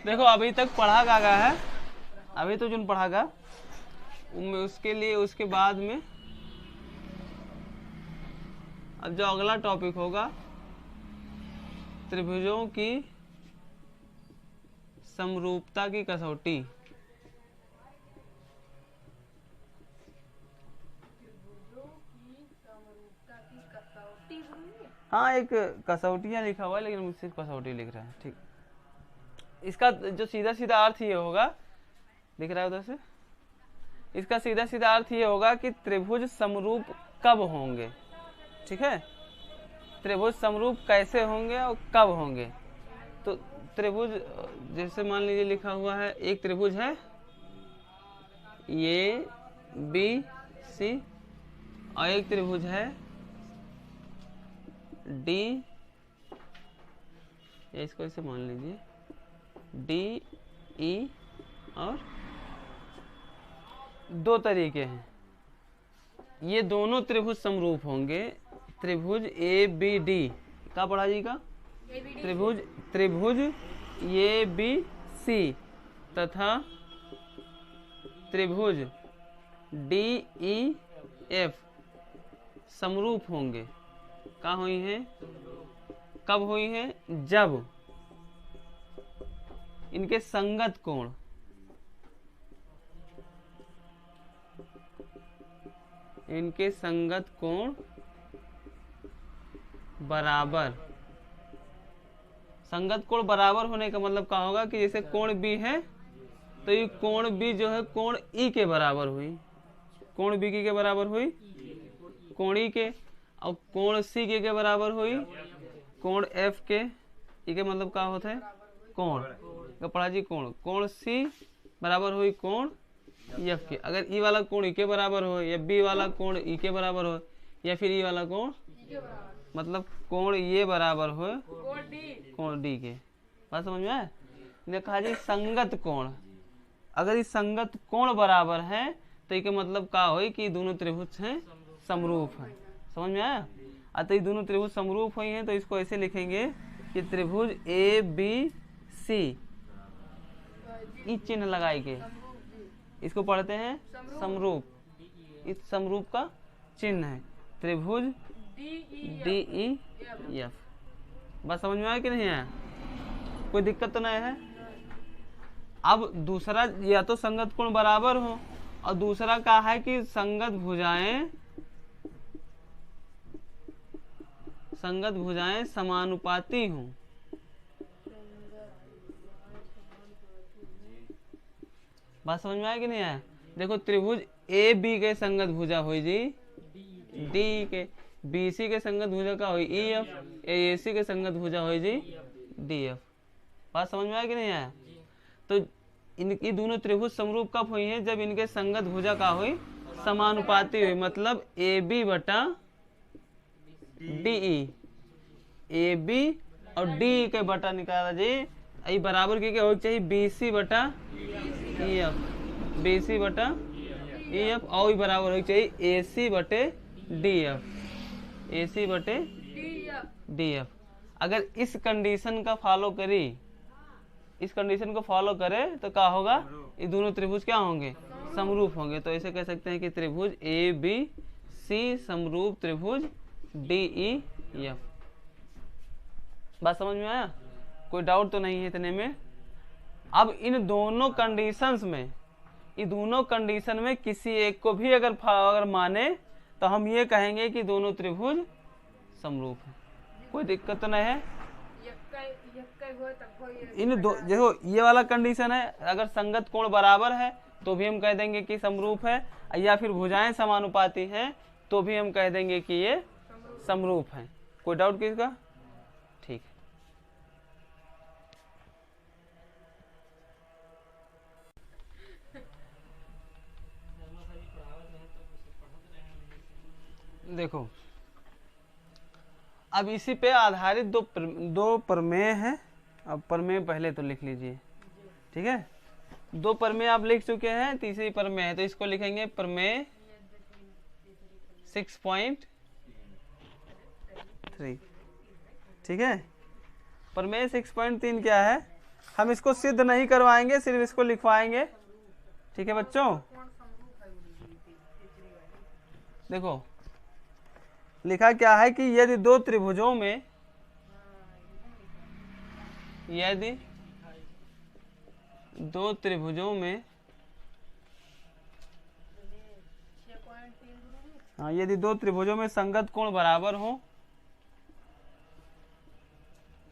देखो अभी तक पढ़ा गा है, अभी तो जो पढ़ा गा उसके लिए उसके बाद में अब जो अगला टॉपिक होगा त्रिभुजों की समरूपता की कसौटी। हाँ एक कसौटियाँ लिखा हुआ है लेकिन मुझसे कसौटी लिख रहा है। ठीक, इसका जो सीधा सीधा अर्थ ये होगा, दिख रहा है उधर से, इसका सीधा सीधा अर्थ ये होगा कि त्रिभुज समरूप कब होंगे। ठीक है, त्रिभुज समरूप कैसे होंगे और कब होंगे। तो त्रिभुज जैसे मान लीजिए लिखा हुआ है, एक त्रिभुज है ए बी सी और एक त्रिभुज है डी, या इसको ऐसे मान लीजिए डी ई, और दो तरीके हैं, ये दोनों त्रिभुज समरूप होंगे। त्रिभुज ए बी डी का पढ़ा जी का त्रिभुज ए बी सी तथा त्रिभुज डी ई एफ समरूप होंगे। कहाँ हुई हैं, कब हुई हैं, जब इनके संगत कोण बराबर। संगत कोण बराबर होने का मतलब क्या होगा कि जैसे कोण बी है तो ये कोण बी जो है कोण ई के बराबर हुई, कोण बी के बराबर हुई कोण ई के, और कोण सी के बराबर हुई कोण एफ के। ई के मतलब क्या होता है, कोण का पढ़ा जी कोण, कोण सी बराबर हुई कोण एफ के। अगर ई वाला कोण ई के बराबर हो या बी वाला कोण ई के बराबर हो या फिर ई वाला कोण मतलब कोण ये बराबर हो कोण डी के। बात समझ में आया। ने कहा जी संगत कोण, अगर इस संगत कोण बराबर है तो ये मतलब क्या हो कि दोनों त्रिभुज हैं समरूप हैं। समझ में आया। अतः ये दोनों त्रिभुज समरूप हुई हैं तो इसको ऐसे लिखेंगे कि त्रिभुज ए बी सी, ई चिन्ह लगाए के इसको पढ़ते हैं समरूप, इस समरूप का चिन्ह है त्रिभुज डी ई एफ। बस समझ में आया कि नहीं आया, कोई दिक्कत तो नहीं है। अब दूसरा या तो संगत कोण बराबर हो और दूसरा क्या है कि संगत भुजाएं समानुपाती हों। बात समझ में आया कि नहीं आया। देखो त्रिभुज ए बी के संगत भुजा हुई जी डी के, बी सी के संगत भुजा का हुई ई एफ, ए सी के संगत भुजा हुई जी डी एफ। बात समझ में आया कि नहीं आया। तो इनकी दोनों त्रिभुज समरूप कब हुई हैं, जब इनके संगत भुजा का हुई समानुपाती हुई, मतलब ए बी बटा डी ई, ए बी और डी के बटा निकाला जी ये बराबर की क्या होनी चाहिए, बी सी बटा ई एफ, बी सी बटा ई एफ, और बराबर होनी चाहिए ए सी बटे डी एफ, ए सी बटे डी एफ। अगर इस कंडीशन का फॉलो करी, इस कंडीशन को फॉलो करे तो क्या होगा, ये दोनों त्रिभुज क्या होंगे, समरूप होंगे। तो ऐसे कह सकते हैं कि त्रिभुज ए बी सी समरूप त्रिभुज डी ई एफ। बात समझ में आया, कोई डाउट तो नहीं है इतने में। अब इन दोनों कंडीशंस में, इन दोनों कंडीशन में किसी एक को भी अगर माने तो हम ये कहेंगे कि दोनों त्रिभुज समरूप है। कोई दिक्कत तो नहीं है। इन दो देखो ये वाला कंडीशन है, अगर संगत कोण बराबर है तो भी हम कह देंगे कि समरूप है, या फिर भुजाएं समानुपाती हैं तो भी हम कह देंगे कि ये समरूप है। कोई डाउट किसका, ठीक है। देखो अब इसी पे आधारित दो प्रमेय हैं। अब प्रमेय पहले तो लिख लीजिए, ठीक है। दो प्रमेय आप लिख चुके हैं, तीसरी प्रमेय है तो इसको लिखेंगे प्रमेय 6.3, ठीक है। प्रमेय 6.3 क्या है, हम इसको सिद्ध नहीं करवाएंगे, सिर्फ इसको लिखवाएंगे। ठीक है बच्चों, देखो लिखा क्या है कि यदि दो त्रिभुजों में, यदि दो त्रिभुजों में, हाँ, यदि दो त्रिभुजों में संगत कोण बराबर हो,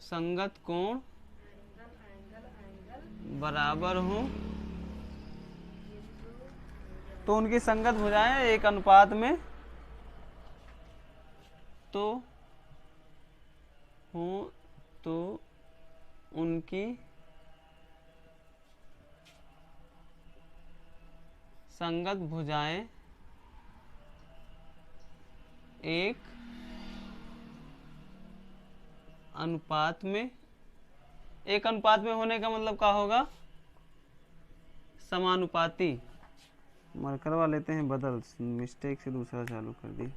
संगत कोण बराबर हो, तो उनकी संगत भुजाएं एक अनुपात में तो हो, तो उनकी संगत भुजाएं एक अनुपात में, एक अनुपात में होने का मतलब क्या होगा, समानुपाती। मार्कर करवा लेते हैं बदल, मिस्टेक से दूसरा चालू कर दी।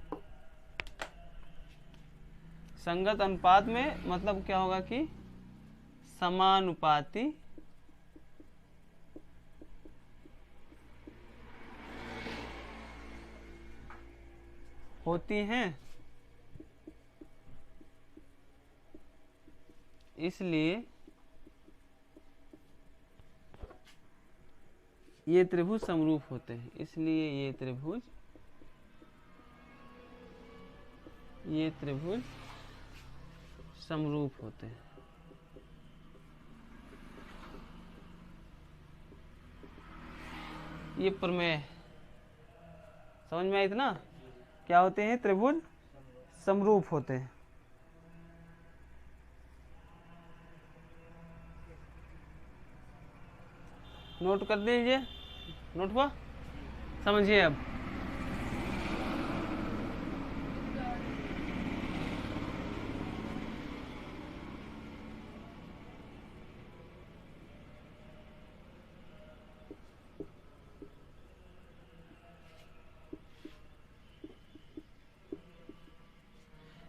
संगत अनुपात में मतलब क्या होगा कि समानुपाती होती हैं, इसलिए ये त्रिभुज समरूप होते हैं, इसलिए ये त्रिभुज समरूप होते हैं। ये प्रमेय समझ में आई थी ना, क्या होते हैं, त्रिभुज समरूप होते हैं। नोट कर दीजिए, नोट हुआ, समझिए अब।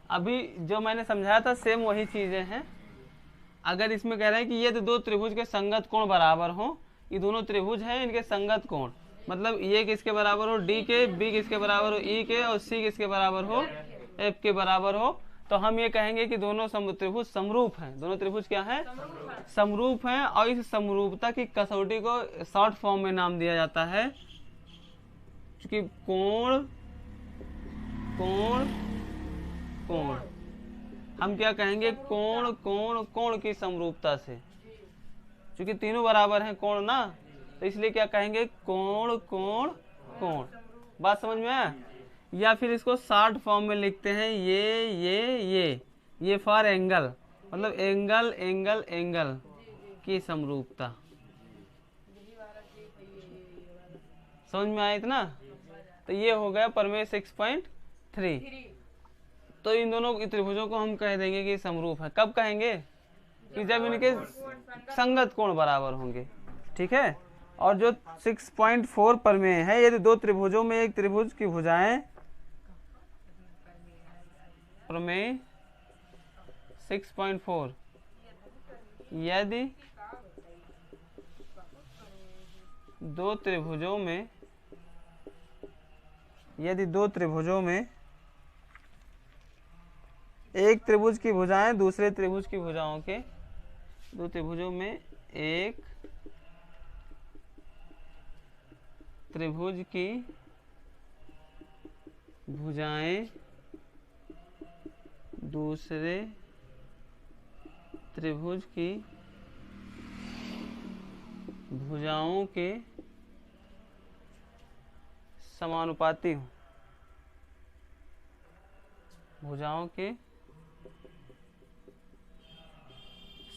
अभी जो मैंने समझाया था सेम वही चीजें हैं। अगर इसमें कह रहे हैं कि ये तो दो त्रिभुज के संगत कोण बराबर हो, ये दोनों त्रिभुज हैं, इनके संगत कोण मतलब ये किसके बराबर हो, डी के, बी किसके बराबर हो, ई के, और सी किसके बराबर हो, एफ के बराबर हो, तो हम ये कहेंगे कि दोनों त्रिभुज समरूप हैं। दोनों त्रिभुज क्या है, समरूप हैं। और इस समरूपता की कसौटी को शॉर्ट फॉर्म में नाम दिया जाता है, क्योंकि कोण कोण कोण हम क्या कहेंगे, कोण कोण कोण की समरूपता से, क्योंकि तीनों बराबर हैं कोण ना, तो इसलिए क्या कहेंगे, कोण कोण कोण। बात समझ में आया? या फिर इसको शॉर्ट फॉर्म में लिखते हैं, ये फॉर एंगल, मतलब एंगल एंगल एंगल की समरूपता। समझ में आया इतना? तो ये हो गया प्रमेय 6.3। तो इन दोनों त्रिभुजों को हम कह देंगे कि समरूप है। कब कहेंगे, कि जब इनके संगत कोण बराबर होंगे। ठीक है। और जो 6.4 प्रमेय है, यदि दो त्रिभुजों में एक त्रिभुज की भुजाएं, प्रमेय 6.4, यदि दो त्रिभुजों में एक त्रिभुज की भुजाएं दूसरे त्रिभुज की भुजाओं के, दो त्रिभुजों में एक त्रिभुज की भुजाएं दूसरे त्रिभुज की भुजाओं के समानुपाती हो, भुजाओं के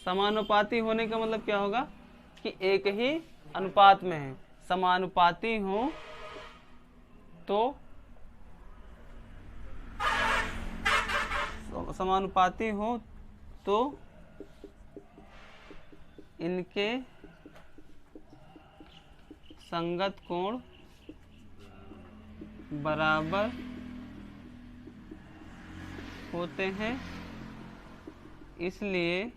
समानुपाती होने का मतलब क्या होगा, कि एक ही अनुपात में है। समानुपाती हो तो समानुपाती हो तो इनके संगत कोण बराबर होते हैं, इसलिए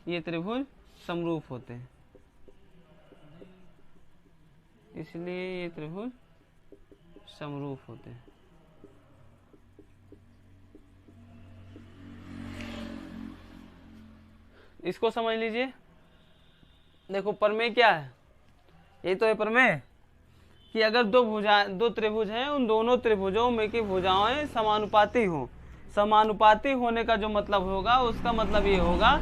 ये त्रिभुज समरूप होते हैं, इसलिए ये त्रिभुज समरूप होते हैं। इसको समझ लीजिए। देखो प्रमेय क्या है, ये तो है प्रमेय कि अगर दो त्रिभुज हैं, उन दोनों त्रिभुजों में की भुजाएं समानुपाती हो। समानुपाती होने का जो मतलब होगा, उसका मतलब ये होगा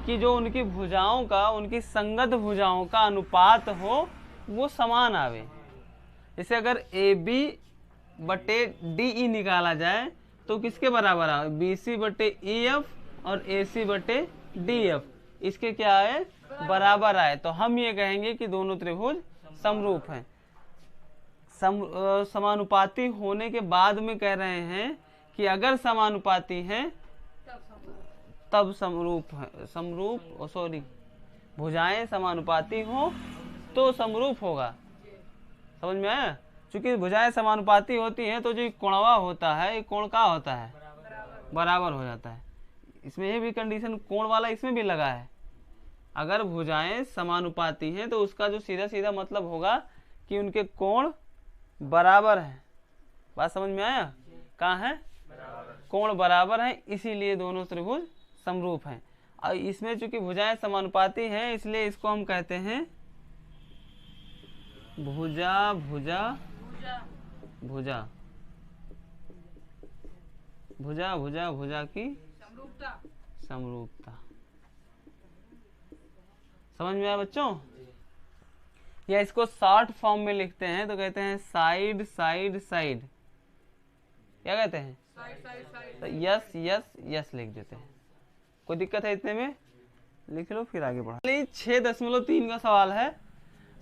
कि जो उनकी भुजाओं का, उनकी संगत भुजाओं का अनुपात हो वो समान आवे। जैसे अगर ए बी बटे डी ई निकाला जाए तो किसके बराबर आवे? बी सी बटे ई एफ और ए सी बटे डी एफ, इसके क्या है? बराबर आए। तो हम ये कहेंगे कि दोनों त्रिभुज समरूप हैं। समानुपाती होने के बाद में कह रहे हैं कि अगर समानुपाती हैं तब समरूप है। समरूप सॉरी भुजाएं समानुपाती हो तो समरूप होगा। समझ में आया? चूंकि भुजाएं समानुपाती होती हैं तो जो कोणवा होता है, ये कोण का होता है? बराबर हो जाता है। इसमें ये भी कंडीशन कोण वाला इसमें भी लगा है। अगर भुजाएं समानुपाती हैं तो उसका जो सीधा सीधा मतलब होगा कि उनके कोण बराबर है। बात समझ में आया? कहाँ है? कोण बराबर है, इसीलिए दोनों त्रिभुज समरूप हैं। और इसमें चूंकि भुजाएं समानुपाती हैं इसलिए इसको हम कहते हैं भुजा भुजा भुजा भुजा भुजा भुजा की समरूपता। समझ में आया बच्चों? या इसको शॉर्ट फॉर्म में लिखते हैं तो कहते हैं साइड साइड साइड। क्या कहते हैं? तो यस यस यस लिख देते हैं। कोई दिक्कत है इतने में? लिख लो फिर आगे बढ़ा। 6.3 का सवाल है।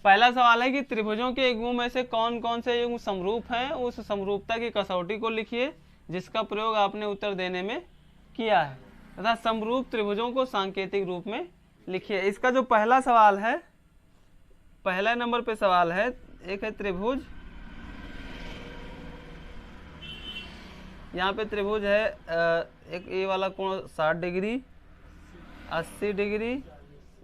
पहला सवाल है कि त्रिभुजों के युग्मों में से कौन कौन से युग्म समरूप हैं, उस समरूपता की कसौटी को लिखिए जिसका प्रयोग आपने उत्तर देने में किया है तथा समरूप त्रिभुजों को सांकेतिक रूप में लिखिए। इसका जो पहला सवाल है, पहला नंबर पे सवाल है, एक है त्रिभुज, यहाँ पे त्रिभुज है एक ये वाला कोण 60 डिग्री, 80 डिग्री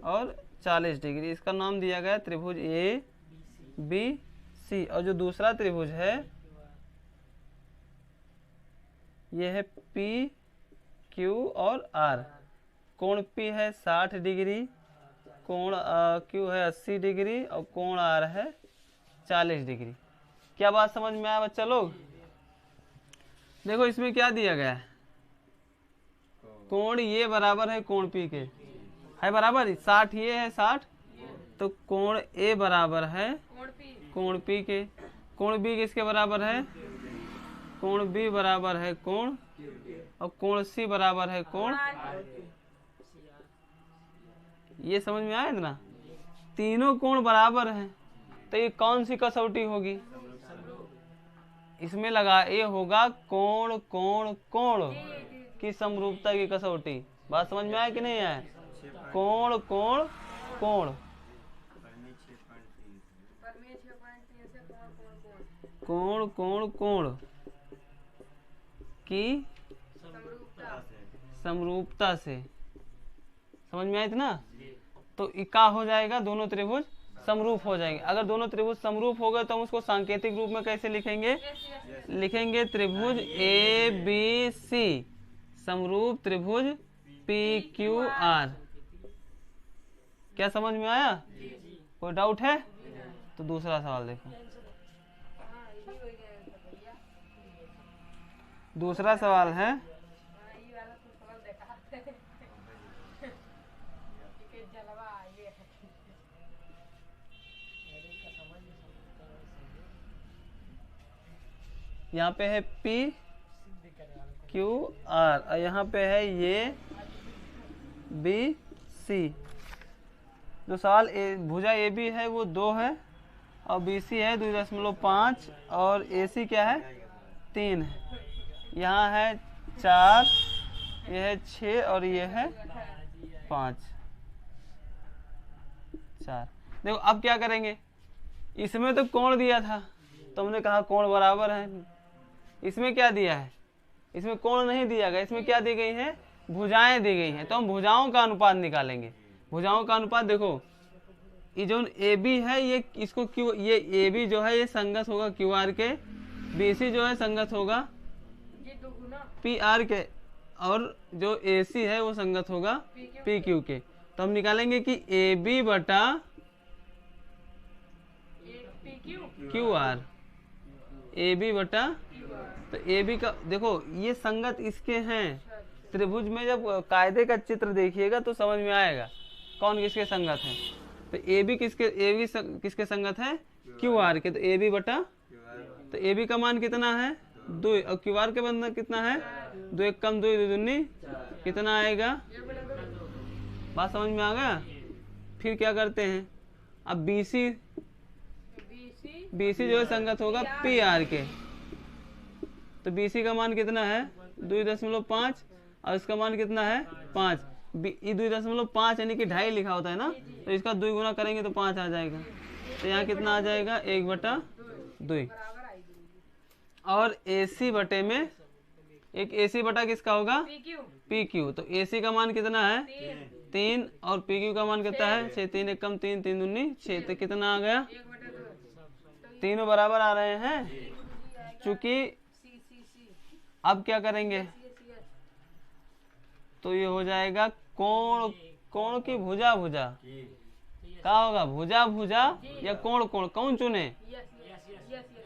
और 40 डिग्री। इसका नाम दिया गया त्रिभुज ए बी सी। और जो दूसरा त्रिभुज है ये है पी क्यू और आर। कोण पी है 60 डिग्री, कोण क्यू है 80 डिग्री और कोण आर है 40 डिग्री। क्या बात समझ में आया बच्चा लोग? देखो इसमें क्या दिया गया है, कोण ये बराबर है कोण पी के, है बराबर 60, ये है 60, तो कोण ए बराबर है कोण पी के। कोण बी किसके बराबर है? कोण बी बराबर है कोण, और कोण सी बराबर है कोण। ये समझ में आया ना? तीनों कोण बराबर हैं तो ये कौन सी कसौटी होगी? इसमें लगा ये होगा कोण कोण कोण की समरूपता की कसौटी। बात समझ में आया कि नहीं आया? कोण कोण कोण, कोण कोण कोण की समरूपता से। समझ में आया इतना? तो क्या हो जाएगा? दोनों त्रिभुज समरूप हो जाएंगे। अगर दोनों त्रिभुज समरूप हो गए तो हम उसको सांकेतिक रूप में कैसे लिखेंगे? लिखेंगे त्रिभुज ए बी सी समरूप त्रिभुज पी क्यू आर। क्या समझ में आया? कोई डाउट है? तो दूसरा सवाल देखो। दूसरा सवाल है यहाँ पे है P Q R और यहाँ पे है ये B C। जो सवाल भुजा ए बी है वो 2 है और बी सी है 2.5 और ए सी क्या है? 3 है। यहाँ है 4, ये है 6 और ये है 5, 4। देखो अब क्या करेंगे, इसमें तो कोण दिया था तो हमने कहा कोण बराबर है। इसमें क्या दिया है? इसमें कोण नहीं दिया गया, इसमें क्या दी गई है? भुजाएं दी गई हैं। तो हम भुजाओं का अनुपात निकालेंगे। भुजाओं का अनुपात देखो, ये जो ए बी है ये इसको क्यू, ये ए बी जो है ये संगत होगा क्यू आर के, बी सी जो है संगत होगा पी आर के, और जो ए सी है वो संगत होगा पी क्यू के। तो हम निकालेंगे कि ए बी बटा क्यू आर, ए बी बटा, तो ए बी का देखो ये संगत इसके हैं। त्रिभुज में जब कायदे का चित्र देखिएगा तो समझ में आएगा कौन किसके संगत है। तो ए बी किसके संगत है, क्यू आर के, तो ए बी बटा, तो ए बी का मान कितना है 2, और क्यू आर के बंधन कितना है 2 1 कम 2 2 दूनी कितना आएगा। बात समझ में आ गया। फिर क्या करते हैं, अब बी सी जो है संगत होगा पी आर के, तो बी सी का मान कितना है 2.5 और इसका मान कितना है 5, 2.5 यानी कि 2.5 लिखा होता है ना, तो इसका 2 गुना करेंगे तो 5 आ जाएगा। तो यहाँ कितना आ जाएगा 1/2। और AC बटे में एक AC बटा किसका होगा PQ, तो AC का मान कितना है 3 और PQ का मान कितना है 6, 3 1 कम 3 3 दूनी 6, तो कितना आ गया, तीनों बराबर आ रहे हैं। चूंकि अब क्या करेंगे, तो ये हो जाएगा कोण की भुजा क्या होगा, भुजा या कोण कौन चुने,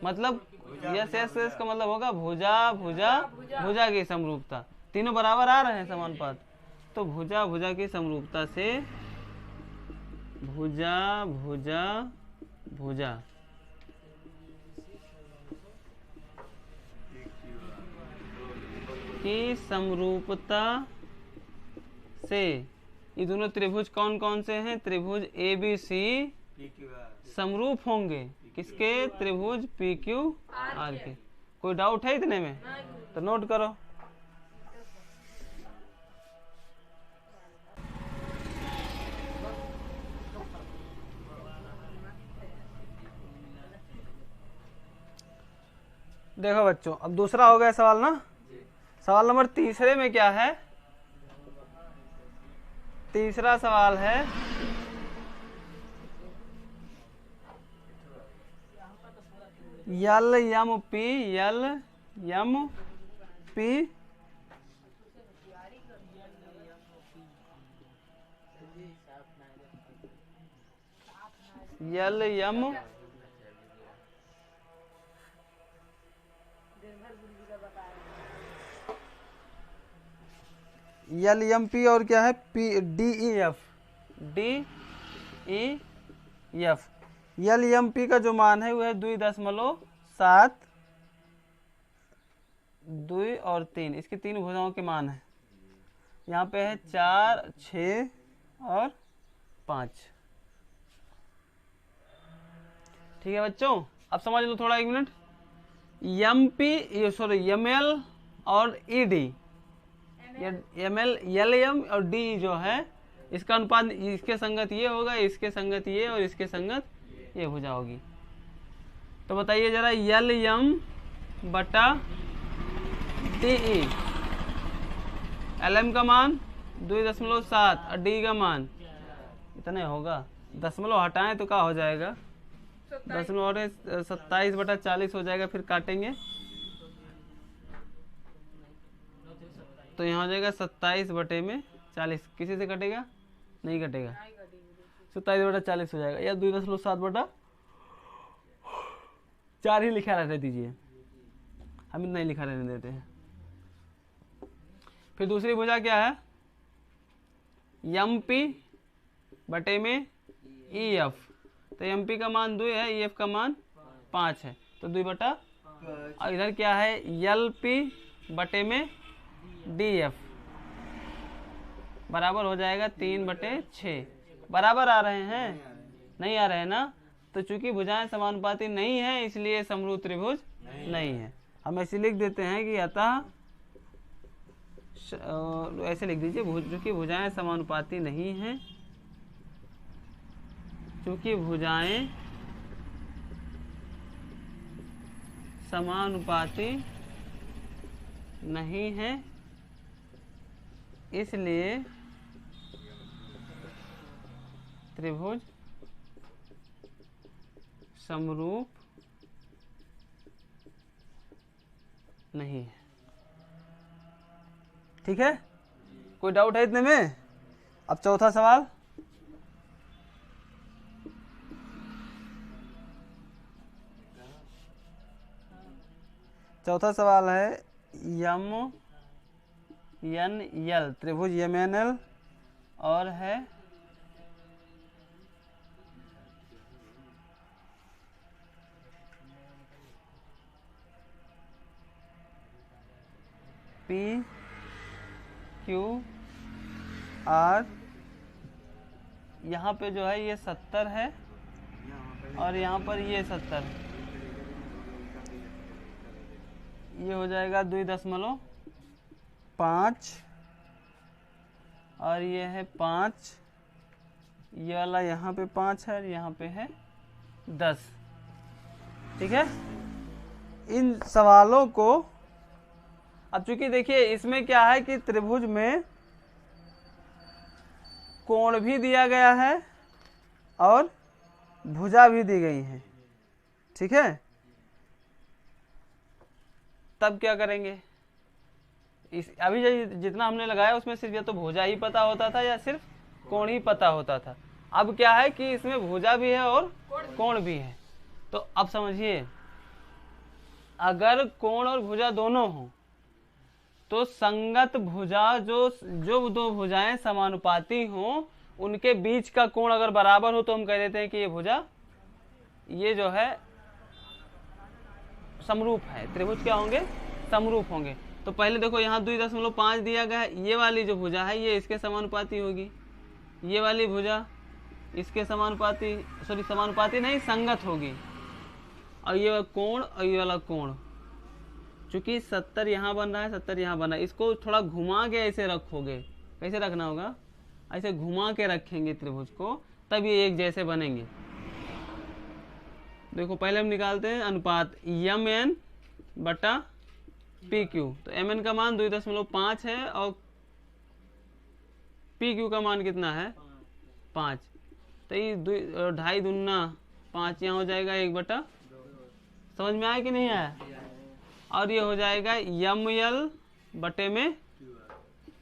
मतलब यस का मतलब होगा भुजा की समरूपता। तीनों बराबर आ रहे हैं समानुपात, तो भुजा की समरूपता से भुजा की समरूपता से ये दोनों त्रिभुज कौन कौन से हैं, त्रिभुज ABC समरूप होंगे किसके, त्रिभुज PQR के। कोई डाउट है इतने में, तो नोट करो। देखो बच्चों, अब दूसरा हो गया सवाल ना। सवाल नंबर तीसरे में क्या है, तीसरा सवाल है L M P L M P और क्या है DEF यल एम पी का जो मान है वो है 2.7, 2 और 3, इसकी 3 भुजाओं के मान है। यहाँ पे है 4 6 और 5। ठीक है बच्चों, अब समझ लो थोड़ा 1 मिनट। ML और ED, LM और D जो है इसका अनुपात, इसके संगत ये होगा, इसके संगत ये और इसके संगत ये भुजा होगी। तो बताइए जरा LM बटा DE, LM का मान 2.7 और D का मान इतने होगा, दशमलव हटाएं तो क्या हो जाएगा, 27/40 हो जाएगा। फिर काटेंगे तो यहाँ हो जाएगा 27/40, किसी से कटेगा नहीं कटेगा, 27/40 हो जाएगा, या 2.7/4 ही लिखा रहने दीजिए, हम इतना ही लिखा रहने देते हैं। फिर दूसरी भुजा क्या है, MP बटे में EF, तो MP का मान 2 है, EF का मान 5 है, तो 2 बटा, और इधर क्या है LP बटे में DF बराबर हो जाएगा 3/6। बराबर आ रहे हैं, नहीं आ रहे हैं ना, तो चूंकि भुजाएं समानुपाती नहीं है इसलिए समरूप त्रिभुज नहीं है। हम ऐसे लिख देते हैं कि अतः, ऐसे लिख दीजिए, चूंकि भुजाएं समानुपाती नहीं हैं, चूंकि भुजाएं समानुपाती नहीं है इसलिए त्रिभुज समरूप नहीं है। ठीक है, कोई डाउट है इतने में? अब चौथा सवाल, चौथा सवाल है यम एन यल, त्रिभुज यम एन एल और है पी क्यू आर, यहाँ पे जो है ये 70 है और यहाँ पर ये 70, ये हो जाएगा 2.5 और ये है 5, ये वाला यहाँ पे 5 है और यहाँ पे है 10। ठीक है, इन सवालों को अब चूंकि देखिए इसमें क्या है कि त्रिभुज में कोण भी दिया गया है और भुजा भी दी गई है। ठीक है, तब क्या करेंगे, इस अभी जितना हमने लगाया उसमें सिर्फ या तो भुजा ही पता होता था या सिर्फ कोण ही पता होता था। अब क्या है कि इसमें भुजा भी है और कोण भी है। तो अब समझिए, अगर कोण और भुजा दोनों हो तो संगत भुजा जो दो भुजाएं समानुपाती हों उनके बीच का कोण अगर बराबर हो तो हम कह देते हैं कि ये भुजा ये जो है समरूप है, त्रिभुज क्या होंगे, समरूप होंगे। तो पहले देखो यहाँ 2.5 दिया गया है, ये वाली जो भुजा है ये इसके समानुपाती होगी, ये वाली भुजा इसके समानुपाती, सॉरी समानुपाती नहीं संगत होगी, और ये कोण और ये वाला कोण, चूंकि 70 यहाँ बन रहा है 70 यहाँ बन रहा है, इसको थोड़ा घुमा के ऐसे रखोगे, कैसे रखना होगा, ऐसे घुमा के रखेंगे त्रिभुज को, तब ये एक जैसे बनेंगे। देखो पहले हम निकालते हैं अनुपात यम एन बटा पी क्यू। तो एम एन का मान 2.5 है और पी क्यू का मान कितना है 5, तो ये 2.5 दूना 5 यहाँ हो जाएगा 1/2। समझ में आया कि नहीं आया? और ये हो जाएगा यम एल बटे में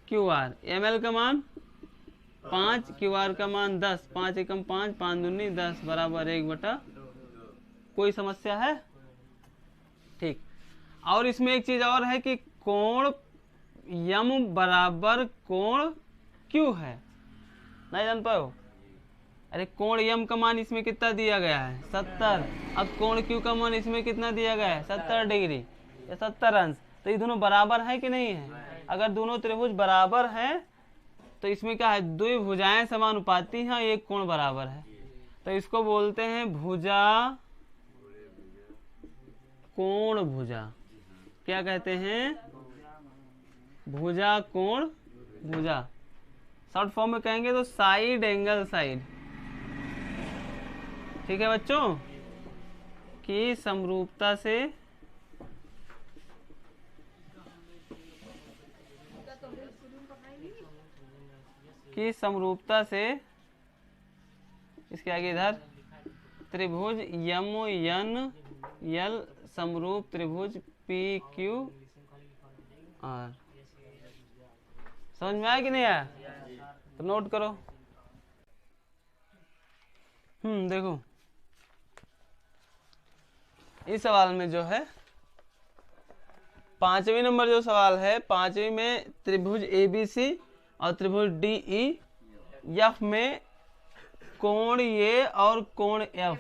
क्यू आर। एम एल का मान 5, क्यू आर का मान 10, 5 एकम 5, 5 दूनी 10 बराबर 1/2। कोई समस्या है? ठीक। और इसमें एक चीज और है कि कोण यम बराबर कोण क्यू है, नहीं जान पाओ? अरे कोण यम का मान इसमें कितना दिया गया है 70, अब कोण क्यू का मान इसमें कितना दिया गया है 70 डिग्री या 70 अंश। तो ये दोनों बराबर है कि नहीं है? अगर दोनों त्रिभुज बराबर हैं तो इसमें क्या है, दो भुजाएं समानुपाती हैं, एक कोण बराबर है, तो इसको बोलते हैं भुजा कोण भुजा। क्या कहते हैं? भुजा कोण भुजा। शॉर्ट फॉर्म में कहेंगे तो साइड एंगल साइड। ठीक है बच्चों, की समरूपता से इसके आगे इधर त्रिभुज यम एन यल समरूप त्रिभुज पी क्यू आर। समझ में आया कि नहीं आया? तो नोट करो। देखो इस सवाल में जो है 5वीं नंबर जो सवाल है, 5वीं में त्रिभुज ABC और त्रिभुज DEF में कोण ये और कोण F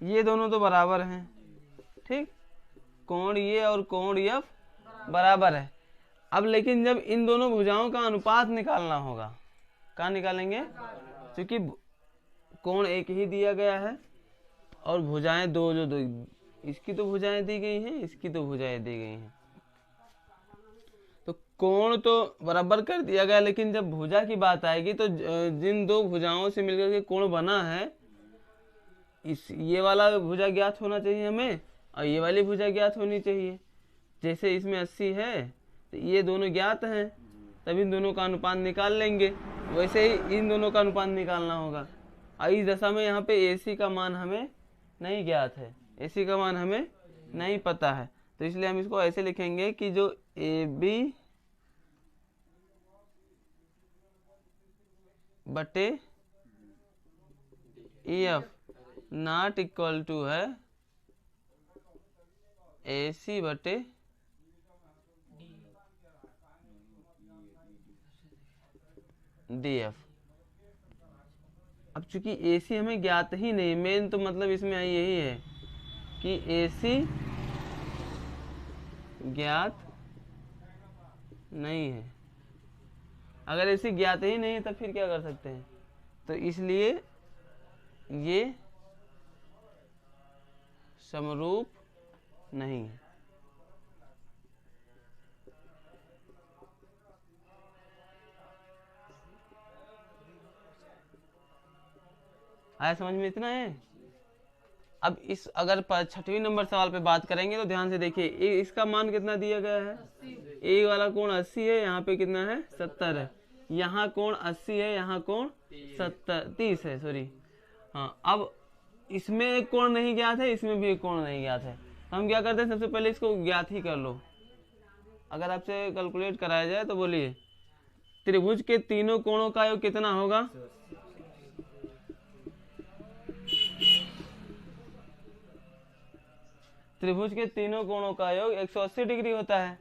ये दोनों तो बराबर हैं। ठीक, कोण ये और कोण F बराबर है। अब लेकिन जब इन दोनों भुजाओं का अनुपात निकालना होगा, कहाँ निकालेंगे? क्योंकि कोण एक ही दिया गया है और भुजाएं दो, इसकी तो भुजाएं दी गई हैं, इसकी तो भुजाएं दी गई हैं, तो कोण तो बराबर कर दिया गया। लेकिन जब भुजा की बात आएगी तो जिन दो भुजाओं से मिलकर के कोण बना है, ये वाला भुजा ज्ञात होना चाहिए हमें और ये वाली भुजा ज्ञात होनी चाहिए। जैसे इसमें 80 है तो ये दोनों ज्ञात हैं, तब इन दोनों का अनुपात निकाल लेंगे। वैसे ही इन दोनों का अनुपात निकालना होगा। और इस दशा में यहाँ पे AC का मान हमें नहीं ज्ञात है, AC का मान हमें नहीं पता है, तो इसलिए हम इसको ऐसे लिखेंगे कि जो AB बटे EF नॉट इक्वल टू है AC बटे DF। अब चूंकि AC हमें ज्ञात ही नहीं, मेन तो मतलब इसमें यही है कि AC ज्ञात नहीं है। अगर AC ज्ञात ही नहीं है तब फिर क्या कर सकते हैं, तो इसलिए ये समरूप नहीं है। आया समझ में, इतना है। अब इस अगर 6वें नंबर सवाल पे बात करेंगे तो ध्यान से देखिए, इसका मान कितना दिया गया है, ए वाला कोण 80 है, यहाँ पे कितना है 70 है, यहाँ कोण 80 है, यहाँ कोण 30 है, सॉरी हाँ। अब इसमें एक कोण नहीं ज्ञात है, इसमें भी एक कोण नहीं ज्ञात है, तो हम क्या करते हैं, सबसे पहले इसको ज्ञात ही कर लो। अगर आपसे कैलकुलेट कराया जाए तो बोलिए त्रिभुज के तीनों कोणों का योग कितना होगा, त्रिभुज के तीनों कोणों का योग 180 डिग्री होता है।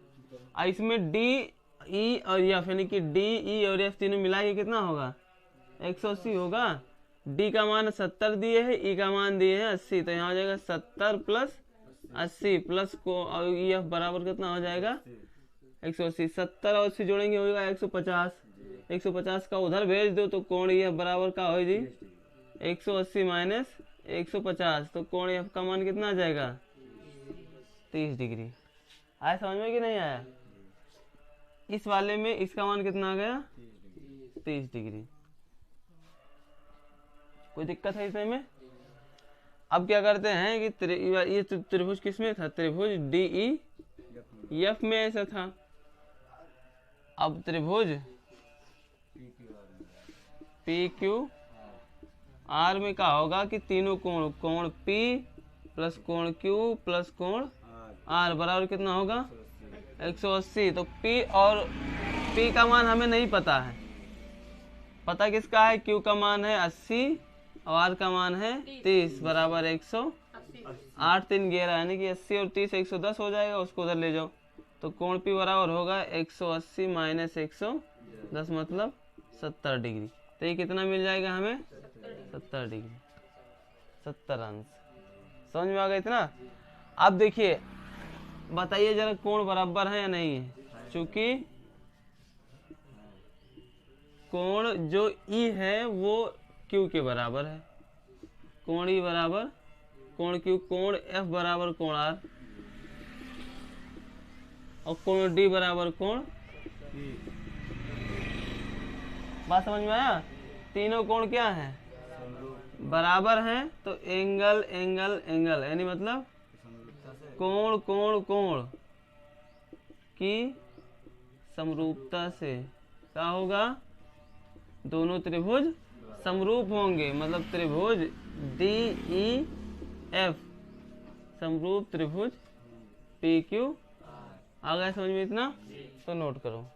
और इसमें डी ई और एफ यानी कि डी ई और एफ तीनों मिला के कितना होगा 180 होगा। डी का मान 70 दिए है, ई का मान दिए है 80, तो यहाँ हो जाएगा 70 प्लस 80 प्लस को और ई एफ बराबर कितना हो जाएगा 180। 70 और 80 जोड़ेंगे होगा 150, 150 का उधर भेज दो तो कोण ई एफ बराबर का हो जी 180 माइनस 150, तो कोण ई एफ का मान कितना आ जाएगा 30 डिग्री। आया समझ में कि नहीं आया। इस वाले में इसका मान कितना आ गया 30 डिग्री। कोई दिक्कत है इसमें। अब क्या करते हैं कि ये त्रिभुज किसमें था, त्रिभुज डी ई एफ में ऐसा था। अब त्रिभुज पी क्यू आर में क्या होगा कि तीनों कोण, कोण P प्लस कोण Q प्लस कोण R बराबर कितना होगा 180। तो P और P का मान हमें नहीं पता है, पता किसका है, Q का मान है 80 और R का मान है 30 बराबर 108 3 11 यानी कि 80 और 30 110 हो जाएगा, उसको उधर ले जाओ तो कोण P बराबर होगा 180 माइनस 110 मतलब 70 डिग्री। तो ये कितना मिल जाएगा हमें 70 डिग्री, 70 अंश। समझ में आ गया इतना। अब देखिए बताइए जरा कोण बराबर है या नहीं है, चूंकि कोण जो E है वो Q के बराबर है, कोण E बराबर कोण Q, कोण F बराबर कोण R और कोण D बराबर कोण P। बात समझ में आया। तीनों कोण क्या है बराबर हैं, तो एंगल एंगल एंगल यानी मतलब कोण कोण कोण की समरूपता से क्या होगा, दोनों त्रिभुज समरूप होंगे, मतलब त्रिभुज डी ई एफ समरूप त्रिभुज पी क्यू। आ गया समझ में इतना, तो नोट करो।